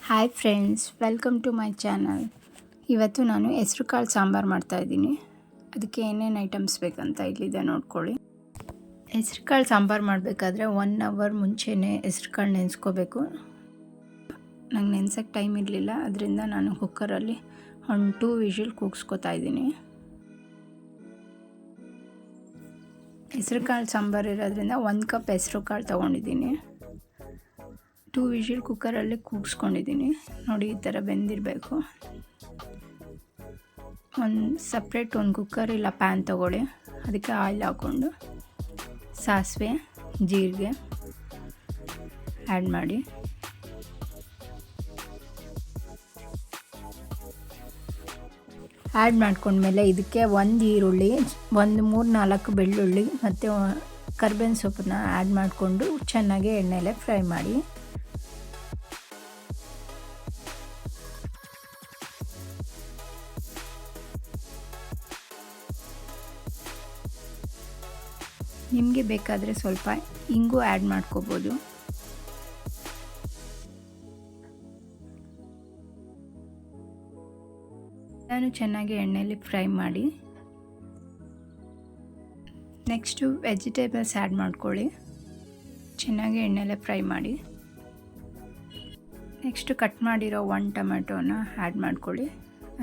Hi friends, welcome to my channel. ಇವತ್ತು ನಾನು ಹೆಸ್ರು ಕಾಳು ಸಾಂಬಾರು ಮಾಡ್ತಾಯಿದ್ದೀನಿ. ಅದಕ್ಕೆ ಏನೇನು ಐಟಮ್ಸ್ ಬೇಕಂತ ಇಲ್ಲಿದೆ ನೋಡ್ಕೊಳ್ಳಿ. ಹೆಸ್ರು ಕಾಳು ಸಾಂಬಾರು ಮಾಡಬೇಕಾದ್ರೆ 1 ಅವರ್ ಮುಂಚೆನೇ ಹೆಸ್ರು ಕಾಳು ನೆನೆಸ್ಕೋಬೇಕು. ನಂಗೆ ನೆನೆಸೋಕ್ಕೆ ಟೈಮ್ ಇರಲಿಲ್ಲ, ಅದರಿಂದ ನಾನು ಕುಕ್ಕರಲ್ಲಿ 2 ವಿಷಲ್ ಕೂಗಿಸ್ಕೊತಾ ಇದ್ದೀನಿ. ಹೆಸ್ರು ಕಾಳು ಸಾಂಬಾರು ಇರೋದ್ರಿಂದ 1 ಕಪ್ ಹೆಸ್ರು ಕಾಳು ತೊಗೊಂಡಿದ್ದೀನಿ. 2 ವಿಷಲ್ ಕುಕ್ಕರಲ್ಲಿ ಕೂಗಿಸ್ಕೊಂಡಿದ್ದೀನಿ. ನೋಡಿ, ಈ ಥರ ಬೆಂದಿರಬೇಕು. ಒಂದು ಕುಕ್ಕರ್ ಇಲ್ಲ ಪ್ಯಾನ್ ತೊಗೊಳ್ಳಿ. ಅದಕ್ಕೆ ಆಯಿಲ್ ಹಾಕ್ಕೊಂಡು ಸಾಸಿವೆ, ಜೀರಿಗೆ ಆ್ಯಡ್ ಮಾಡಿ. ಆ್ಯಡ್ ಮಾಡ್ಕೊಂಡ್ಮೇಲೆ ಇದಕ್ಕೆ 1 ಈರುಳ್ಳಿ, 3-4 ಬೆಳ್ಳುಳ್ಳಿ ಮತ್ತು ಕರ್ಬೇವಿನ ಸೊಪ್ಪನ್ನ ಆ್ಯಡ್ ಮಾಡಿಕೊಂಡು ಚೆನ್ನಾಗಿ ಎಣ್ಣೆಲೆ ಫ್ರೈ ಮಾಡಿ. ನಿಮಗೆ ಬೇಕಾದರೆ ಸ್ವಲ್ಪ ಇಂಗು ಆ್ಯಡ್ ಮಾಡ್ಕೋಬೋದು. ನಾನು ಚೆನ್ನಾಗಿ ಎಣ್ಣೆಯಲ್ಲಿ ಫ್ರೈ ಮಾಡಿ. ನೆಕ್ಸ್ಟು ವೆಜಿಟೇಬಲ್ಸ್ ಆ್ಯಡ್ ಮಾಡ್ಕೊಳ್ಳಿ. ಚೆನ್ನಾಗಿ ಎಣ್ಣೆಲೆ ಫ್ರೈ ಮಾಡಿ. ನೆಕ್ಸ್ಟು ಕಟ್ ಮಾಡಿರೋ 1 ಟೊಮೆಟೊನ ಆ್ಯಡ್ ಮಾಡ್ಕೊಳ್ಳಿ.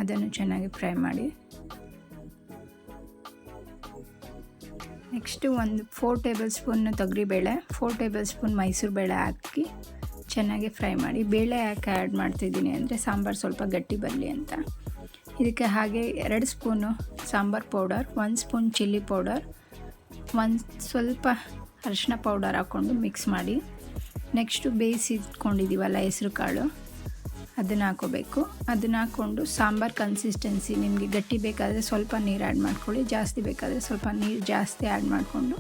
ಅದನ್ನು ಚೆನ್ನಾಗಿ ಫ್ರೈ ಮಾಡಿ. ನೆಕ್ಸ್ಟು 4 ಟೇಬಲ್ ಸ್ಪೂನ್ ತೊಗರಿಬೇಳೆ, 4 ಟೇಬಲ್ ಸ್ಪೂನ್ ಮೈಸೂರು ಬೇಳೆ ಹಾಕಿ ಚೆನ್ನಾಗಿ ಫ್ರೈ ಮಾಡಿ. ಬೇಳೆ ಯಾಕೆ ಆ್ಯಡ್ ಮಾಡ್ತಿದ್ದೀನಿ ಅಂದರೆ ಸಾಂಬಾರು ಸ್ವಲ್ಪ ಗಟ್ಟಿ ಬರಲಿ ಅಂತ. ಇದಕ್ಕೆ ಹಾಗೆ 2 spoon sambar powder, 1 spoon chilli powder, ಸ್ವಲ್ಪ ಅರಿಶಿನ ಪೌಡರ್ ಹಾಕ್ಕೊಂಡು ಮಿಕ್ಸ್ ಮಾಡಿ. ನೆಕ್ಸ್ಟು ಬೇಯಿಸಿಟ್ಕೊಂಡಿದ್ದೀವಲ್ಲ ಹೆಸ್ರು ಕಾಳು, ಅದನ್ನು ಹಾಕೋಬೇಕು. ಅದನ್ನು ಹಾಕ್ಕೊಂಡು ಸಾಂಬಾರು ಕನ್ಸಿಸ್ಟೆನ್ಸಿ ನಿಮಗೆ ಗಟ್ಟಿ ಬೇಕಾದರೆ ಸ್ವಲ್ಪ ನೀರು ಆ್ಯಡ್ ಮಾಡ್ಕೊಳ್ಳಿ, ಜಾಸ್ತಿ ಬೇಕಾದರೆ ಸ್ವಲ್ಪ ನೀರು ಜಾಸ್ತಿ ಆ್ಯಡ್ ಮಾಡಿಕೊಂಡು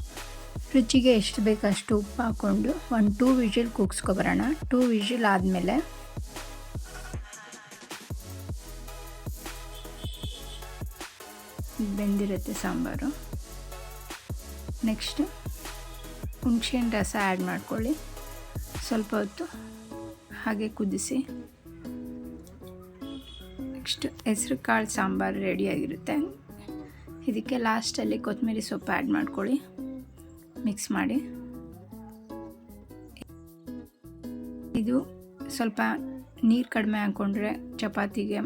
ರುಚಿಗೆ ಎಷ್ಟು ಬೇಕು ಅಷ್ಟು ಉಪ್ಪು ಹಾಕ್ಕೊಂಡು 2 ವಿಷಲ್ ಕೂಗಿಸ್ಕೊಬರೋಣ. 2 ವಿಷಲ್ ಆದಮೇಲೆ ಬೆಂದಿರುತ್ತೆ ಸಾಂಬಾರು. ನೆಕ್ಸ್ಟ್ ಹುಣಸೆಹಣ್ಣು ರಸ ಆ್ಯಡ್ ಮಾಡ್ಕೊಳ್ಳಿ. ಸ್ವಲ್ಪ ಹೊತ್ತು ಹಾಗೆ ಕುದಿಸಿ. ನೆಕ್ಸ್ಟ್ ಹೆಸ್ರು ಕಾಳು ಸಾಂಬಾರು ರೆಡಿಯಾಗಿರುತ್ತೆ. ಇದಕ್ಕೆ ಲಾಸ್ಟಲ್ಲಿ ಕೊತ್ತಂಬರಿ ಸೊಪ್ಪು ಆ್ಯಡ್ ಮಾಡ್ಕೊಳ್ಳಿ, ಮಿಕ್ಸ್ ಮಾಡಿ. ಇದು ಸ್ವಲ್ಪ ನೀರು ಕಡಿಮೆ ಹಾಕ್ಕೊಂಡ್ರೆ ಚಪಾತಿಗೆ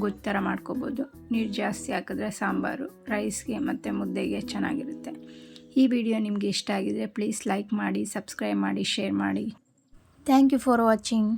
ಗೊಜ್ಜು ಥರ ಮಾಡ್ಕೋಬೋದು. ನೀರು ಜಾಸ್ತಿ ಹಾಕಿದ್ರೆ ಸಾಂಬಾರು ರೈಸ್ಗೆ ಮತ್ತು ಮುದ್ದೆಗೆ ಚೆನ್ನಾಗಿರುತ್ತೆ. ಈ ವಿಡಿಯೋ ನಿಮಗೆ ಇಷ್ಟ ಆಗಿದರೆ ಪ್ಲೀಸ್ ಲೈಕ್ ಮಾಡಿ, ಸಬ್ಸ್ಕ್ರೈಬ್ ಮಾಡಿ, ಶೇರ್ ಮಾಡಿ. Thank you for watching.